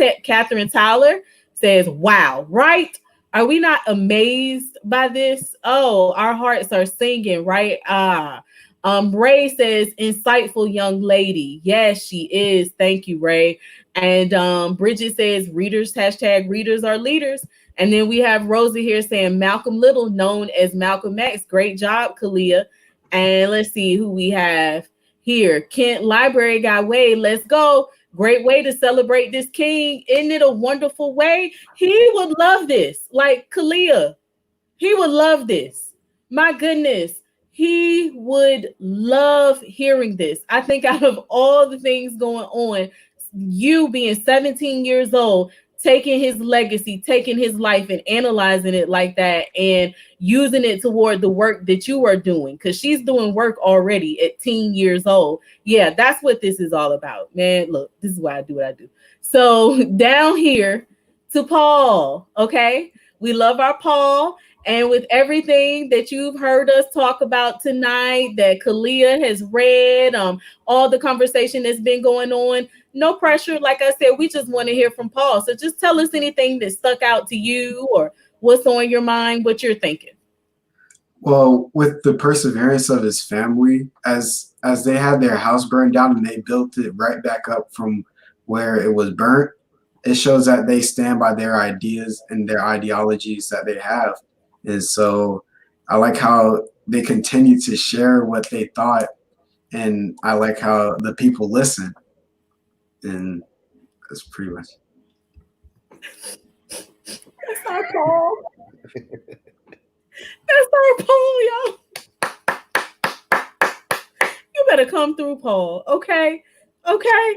Tyler says, wow, right? Are we not amazed by this? Oh, our hearts are singing, right? Ray says, insightful young lady. Yes, she is. Thank you, Ray. And Bridget says, readers, hashtag readers are leaders. And then we have Rosie here saying, Malcolm Little, known as Malcolm X. Great job, Kalia. And let's see who we have here. Kent Library Guy Wade, let's go. Great way to celebrate this king. Isn't it a wonderful way? He would love this. Like Kalia, he would love this. My goodness, he would love hearing this. I think out of all the things going on, you being 17 years old, taking his legacy, taking his life and analyzing it like that and using it toward the work that you are doing, because she's doing work already at 10 years old. Yeah, that's what this is all about, man. Look, this is why I do what I do. So down here to Paul, okay? We love our Paul. And with everything that you've heard us talk about tonight, that Kalia has read, all the conversation that's been going on, no pressure. Like I said, we just want to hear from Paul. So just tell us anything that stuck out to you or what's on your mind, what you're thinking. Well, with the perseverance of his family, as they had their house burned down and they built it right back up from where it was burnt, it shows that they stand by their ideas and their ideologies that they have. And so I like how they continue to share what they thought, and I like how the people listen. And that's pretty much. That's our Paul. That's our Paul, y'all. You better come through, Paul. Okay. Okay.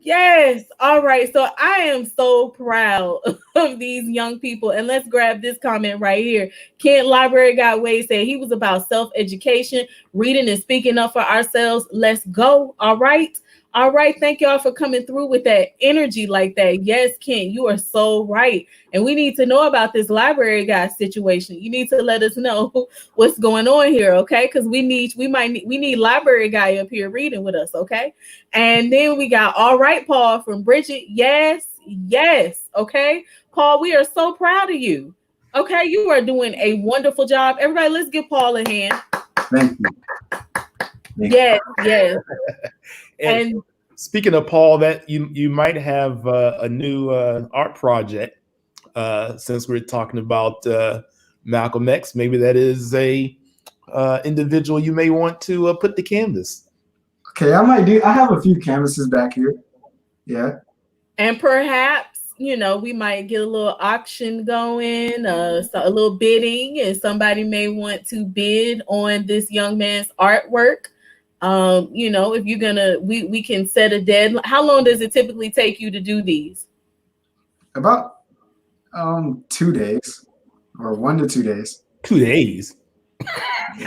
Yes. All right. So I am so proud of these young people. And let's grab this comment right here. Kent Library Guy Wade said he was about self-education, reading and speaking up for ourselves. Let's go. All right. All right, thank y'all for coming through with that energy like that. Yes, Ken, you are so right. And we need to know about this library guy situation. You need to let us know what's going on here, okay? Because we need library guy up here reading with us, okay? And then we got all right, Paul from Bridget. Yes, yes, okay. Paul, we are so proud of you. Okay, you are doing a wonderful job. Everybody, let's give Paul a hand. Thank you. Yes, yes. And speaking of Paul, that you might have a new art project since we're talking about Malcolm X. Maybe that is a individual you may want to put the canvas. Okay, I have a few canvases back here. Yeah. And perhaps, we might get a little auction going, so a little bidding, and somebody may want to bid on this young man's artwork. If you're gonna, we can set a deadline. How long does it typically take you to do these? About 2 days, or 1 to 2 days. 2 days.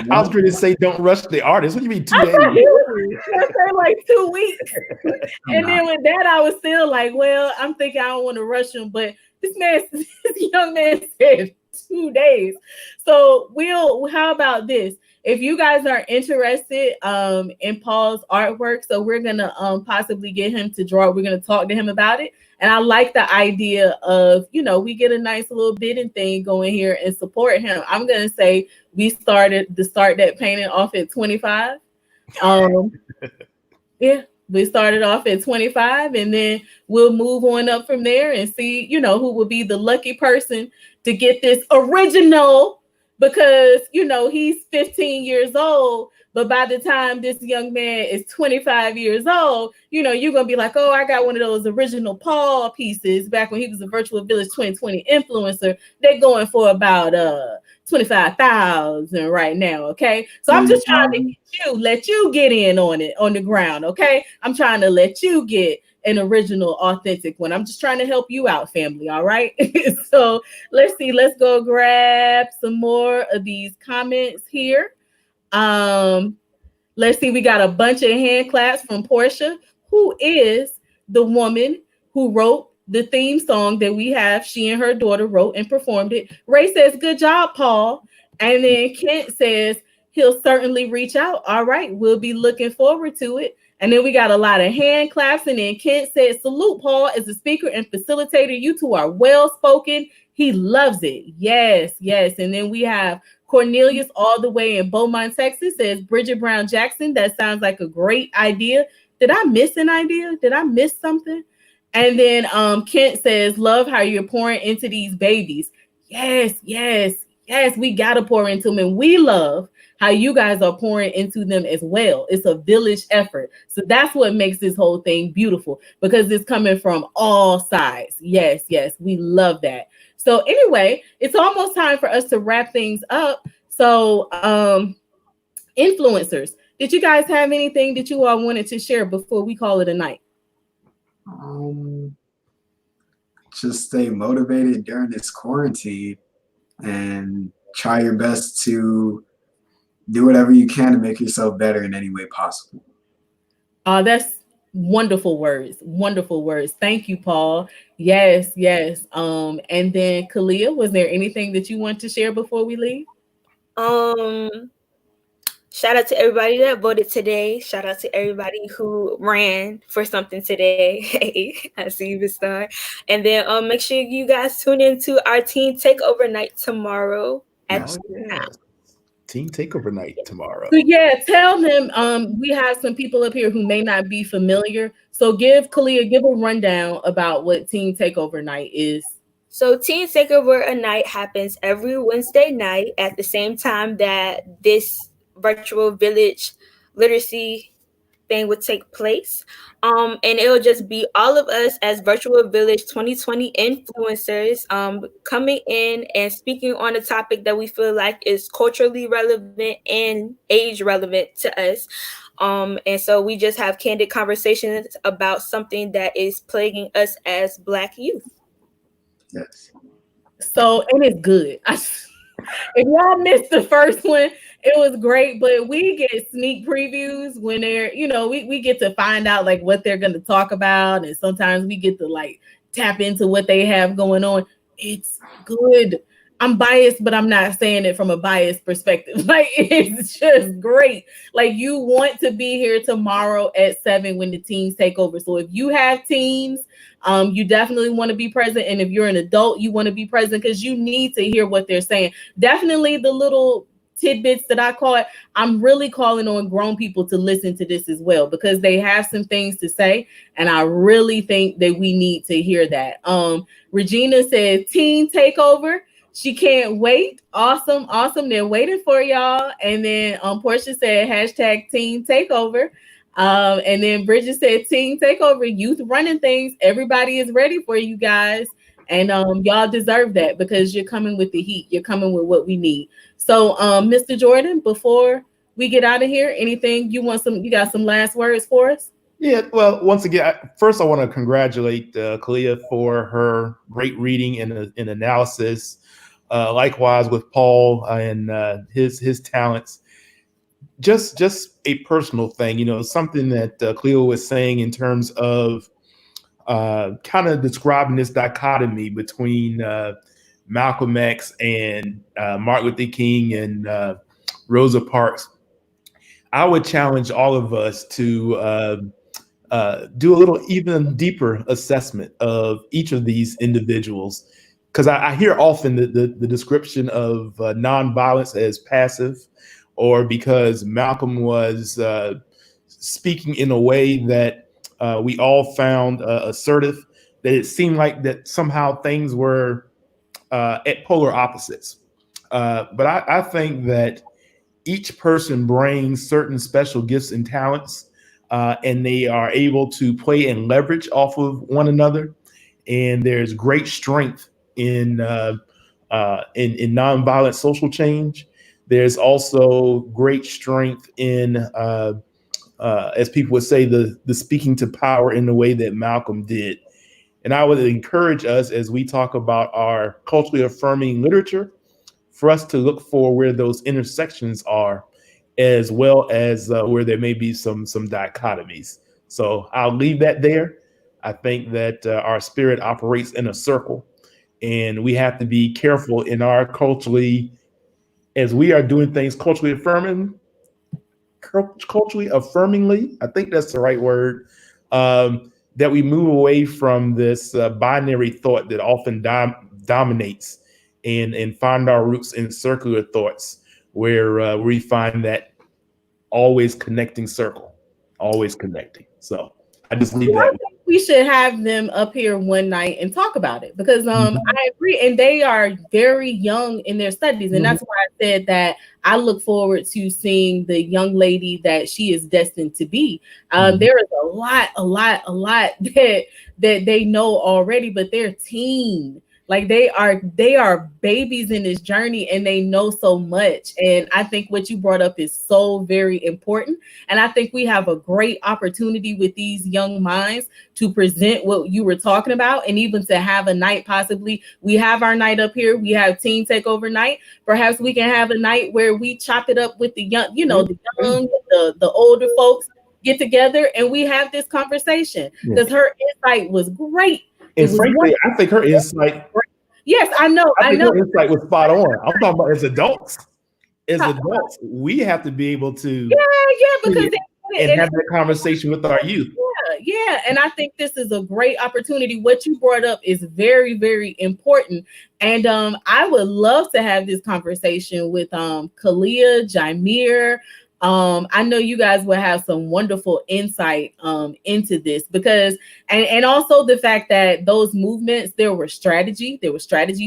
I was going to say, don't rush the artist. What do you mean 2 days? I say like 2 weeks. And then with that, I was still like, well, I'm thinking I don't want to rush him, but this young man said 2 days. So how about this? If you guys are interested in Paul's artwork, so we're gonna possibly get him to draw. We're gonna talk to him about it. And I like the idea of, we get a nice little bidding thing going here and support him. I'm gonna say we start that painting off at 25. Yeah, we started off at 25, and then we'll move on up from there and see, who will be the lucky person to get this original, because, he's 15 years old. But by the time this young man is 25 years old, you're going to be like, oh, I got one of those original Paul pieces back when he was a Virtual Village 2020 influencer. They're going for about 25,000 right now. Okay. So I'm just trying to let you get in on it on the ground. Okay. I'm trying to let you get an original, authentic one. I'm just trying to help you out, family. All right. So let's see. Let's go grab some more of these comments here. Let's see. We got a bunch of hand claps from Portia, who is the woman who wrote the theme song that we have. She and her daughter wrote and performed it. Ray says, good job, Paul. And then Kent says, he'll certainly reach out. All right. We'll be looking forward to it. And then we got a lot of hand claps. And then Kent said, salute, Paul, as a speaker and facilitator. You two are well-spoken. He loves it. Yes, yes. And then we have Cornelius all the way in Beaumont, Texas, says, Bridget Brown Jackson, that sounds like a great idea. Did I miss an idea? Did I miss something? And then Kent says, love how you're pouring into these babies. Yes, yes, yes, we got to pour into them. And we love how you guys are pouring into them as well. It's a village effort. So that's what makes this whole thing beautiful, because it's coming from all sides. Yes, yes, we love that. So anyway, it's almost time for us to wrap things up. So influencers, did you guys have anything that you all wanted to share before we call it a night? Just stay motivated during this quarantine and try your best to do whatever you can to make yourself better in any way possible. That's wonderful words. Wonderful words. Thank you, Paul. Yes, yes. And then Kalia, was there anything that you want to share before we leave? Shout out to everybody that voted today. Shout out to everybody who ran for something today. Hey, I see you, Star. And then make sure you guys tune into our Teen Takeover Night tomorrow at Teen Takeover Night tomorrow. So yeah, tell them we have some people up here who may not be familiar. So give a rundown about what Teen Takeover Night is. So Teen Takeover Night happens every Wednesday night at the same time that this virtual village literacy thing would take place. And it'll just be all of us as Virtual Village 2020 influencers coming in and speaking on a topic that we feel like is culturally relevant and age relevant to us. And so we just have candid conversations about something that is plaguing us as Black youth. Yes. So, and it's good. If y'all missed the first one, it was great, but we get sneak previews when they're, we get to find out like what they're going to talk about. And sometimes we get to like tap into what they have going on. It's good. I'm biased, but I'm not saying it from a biased perspective. Like, it's just great. Like, you want to be here tomorrow at 7 when the teens take over. So if you have teens, you definitely want to be present. And if you're an adult, you want to be present because you need to hear what they're saying. Definitely the little tidbits that I caught, I'm really calling on grown people to listen to this as well because they have some things to say. And I really think that we need to hear that. Regina said, teen takeover. She can't wait. Awesome, awesome. They're waiting for y'all. And then Portia said, hashtag teen takeover. And then Bridget said, team takeover, youth running things. Everybody is ready for you guys. And y'all deserve that because you're coming with the heat. You're coming with what we need. So, Mr. Jordan, before we get out of here, anything you got some last words for us? Yeah, well, once again, first I want to congratulate Kalia for her great reading and analysis. Likewise with Paul and his talents. Just a personal thing, something that Cleo was saying in terms of kind of describing this dichotomy between Malcolm X and Martin Luther King and Rosa Parks. I would challenge all of us to do a little even deeper assessment of each of these individuals. Because I hear often the description of nonviolence as passive, or because Malcolm was speaking in a way that we all found assertive, that it seemed like that somehow things were at polar opposites. But I think that each person brings certain special gifts and talents, and they are able to play and leverage off of one another. And there's great strength in nonviolent social change. There's also great strength in, as people would say, the speaking to power in the way that Malcolm did. And I would encourage us as we talk about our culturally affirming literature, for us to look for where those intersections are, as well as where there may be some dichotomies. So I'll leave that there. I think that our spirit operates in a circle, and we have to be careful in our culturally, as we are doing things culturally affirmingly, I think that's the right word, that we move away from this binary thought that often dominates, and find our roots in circular thoughts, where we find that always connecting circle, always connecting. So I just leave that. We should have them up here one night and talk about it because I agree, and they are very young in their studies, and that's why I said that I look forward to seeing the young lady that she is destined to be. There is a lot that they know already, but they're teen. Like they are babies in this journey, and they know so much. And I think what you brought up is so very important. And I think we have a great opportunity with these young minds to present what you were talking about, and even to have a night. Possibly we have our night up here. We have Teen Takeover night. Perhaps we can have a night where we chop it up with the young, the older folks get together and we have this conversation, because her insight was great. And frankly, I think her insight. Yes, I know. I think her insight was spot on. I'm talking about as adults. As adults, we have to be able to because have that conversation with our youth. Yeah. And I think this is a great opportunity. What you brought up is very, very important. And I would love to have this conversation with Kalia, Jaimir. I know you guys will have some wonderful insight into this, because and also the fact that those movements, there was strategy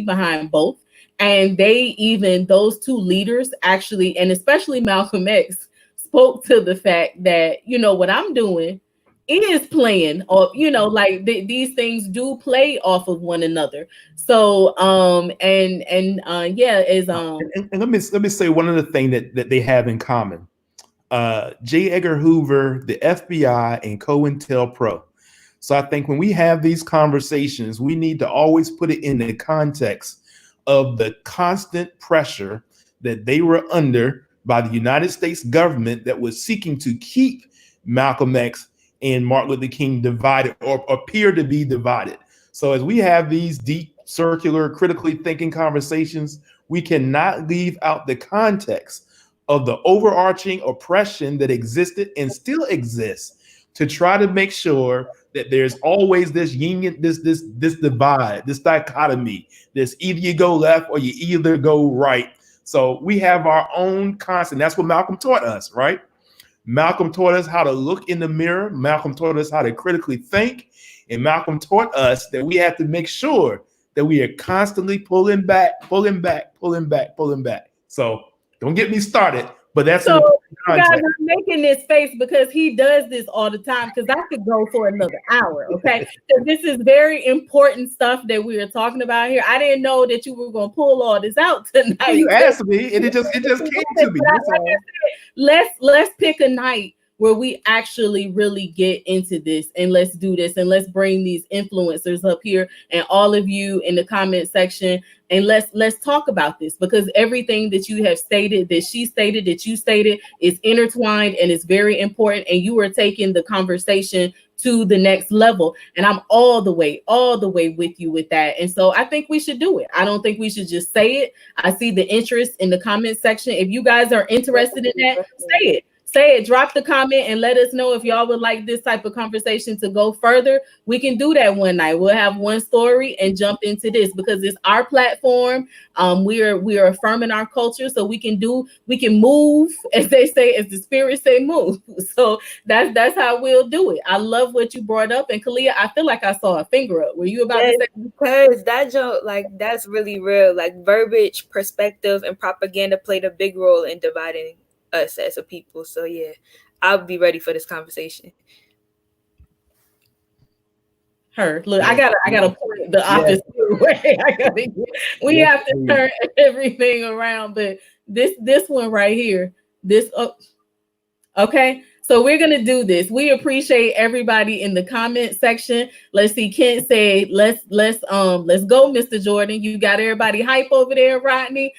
behind both. And those two leaders actually, and especially Malcolm X, spoke to the fact that, what I'm doing is playing off, these things do play off of one another. So and let me say one other thing that they have in common. J. Edgar Hoover, the FBI, and COINTELPRO. So I think when we have these conversations, we need to always put it in the context of the constant pressure that they were under by the United States government that was seeking to keep Malcolm X and Martin Luther King divided or appear to be divided. So as we have these deep, circular, critically thinking conversations, we cannot leave out the context of the overarching oppression that existed and still exists to try to make sure that there's always this union, this divide, this dichotomy. This either you go left or you either go right. So we have our own constant. That's what Malcolm taught us, right? Malcolm taught us how to look in the mirror. Malcolm taught us how to critically think. And Malcolm taught us that we have to make sure that we are constantly pulling back. So don't get me started, but that's so you guys are making this face because he does this all the time, because I could go for another hour, okay? Because this is very important stuff that we are talking about here. I didn't know that you were going to pull all this out tonight. You asked me, and it just came to me. Let's pick a night where we actually really get into this, and let's do this, and let's bring these influencers up here and all of you in the comment section, and let's talk about this, because everything that you have stated, that she stated, that you stated, is intertwined and it's very important, and you are taking the conversation to the next level, and I'm all the way with you with that. And so I think we should do it. I don't think we should just say it. I see the interest in the comment section. If you guys are interested in that, say it, drop the comment and let us know if y'all would like this type of conversation to go further. We can do that one night. We'll have one story and jump into this, because it's our platform. We are affirming our culture, so we can move, as they say, as the spirit say, move. So that's how we'll do it. I love what you brought up. And Kalia, I feel like I saw a finger up. Were you about to say? Because that joke, like, that's really real. Like, verbiage, perspective, and propaganda played a big role in dividing us as a people. So yeah, I'll be ready for this conversation. Look, I gotta point the opposite way. We have to turn everything around, but this one right here, okay. So we're gonna do this. We appreciate everybody in the comment section. Let's see. Kent say, let's go, Mr. Jordan. You got everybody hype over there, Rodney.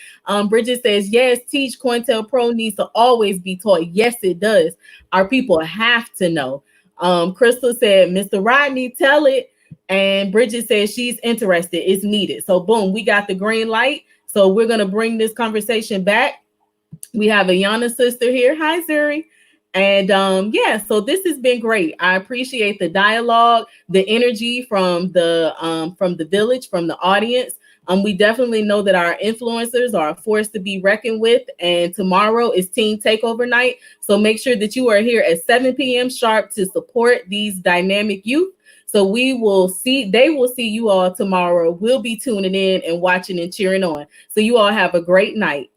Bridget says, yes, teach. COINTELPRO needs to always be taught. Yes, it does. Our people have to know. Crystal said, Mr. Rodney, tell it. And Bridget says she's interested. It's needed. So boom, we got the green light. So we're gonna bring this conversation back. We have a Yana sister here. Hi, Zuri. And so this has been great. I appreciate the dialogue, the energy from the village, from the audience. We definitely know that our influencers are a force to be reckoned with. And tomorrow is Teen Takeover Night. So make sure that you are here at 7 p.m. sharp to support these dynamic youth. So they will see you all tomorrow. We'll be tuning in and watching and cheering on. So you all have a great night.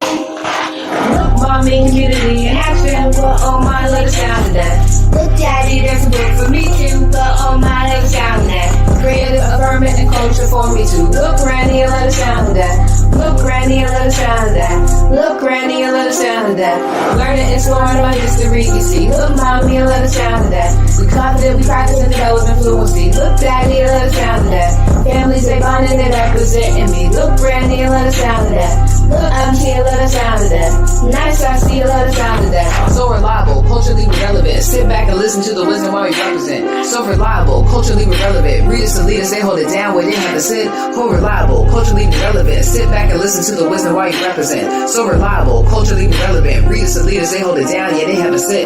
Look, mommy, community in action, but on my legs down to that. Look, daddy, there's a book for me too, but on my legs down to that. Creative, affirming, and culture for me too. Look, granny, and let us down to that. Look, granny, and let us down to that. Look, granny, and let us down to that. Learning and exploring my history, you see. Look, mommy, and let us down to that. We confident, we practice and develop fluency. Look, daddy, and let us down to that. Families, they bond and they representing me. Look, granny, and let us down to that. Look, I'm here, let us down to that. Nice, I see, let us down to that. So reliable, culturally relevant. Sit back and listen to the wisdom while we represent. So reliable, culturally relevant. Readers to leaders, they hold it down where they have to sit. Who reliable, culturally relevant. Sit back and listen to the wisdom while you represent. So reliable, culturally relevant. Readers to leaders, they hold it down, yeah, they have to sit.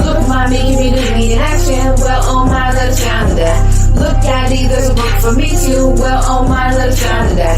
Look, mommy, community in action, well, on my, let us down to that. Look, daddy, there's a book for me too, well, on my, let us down to that.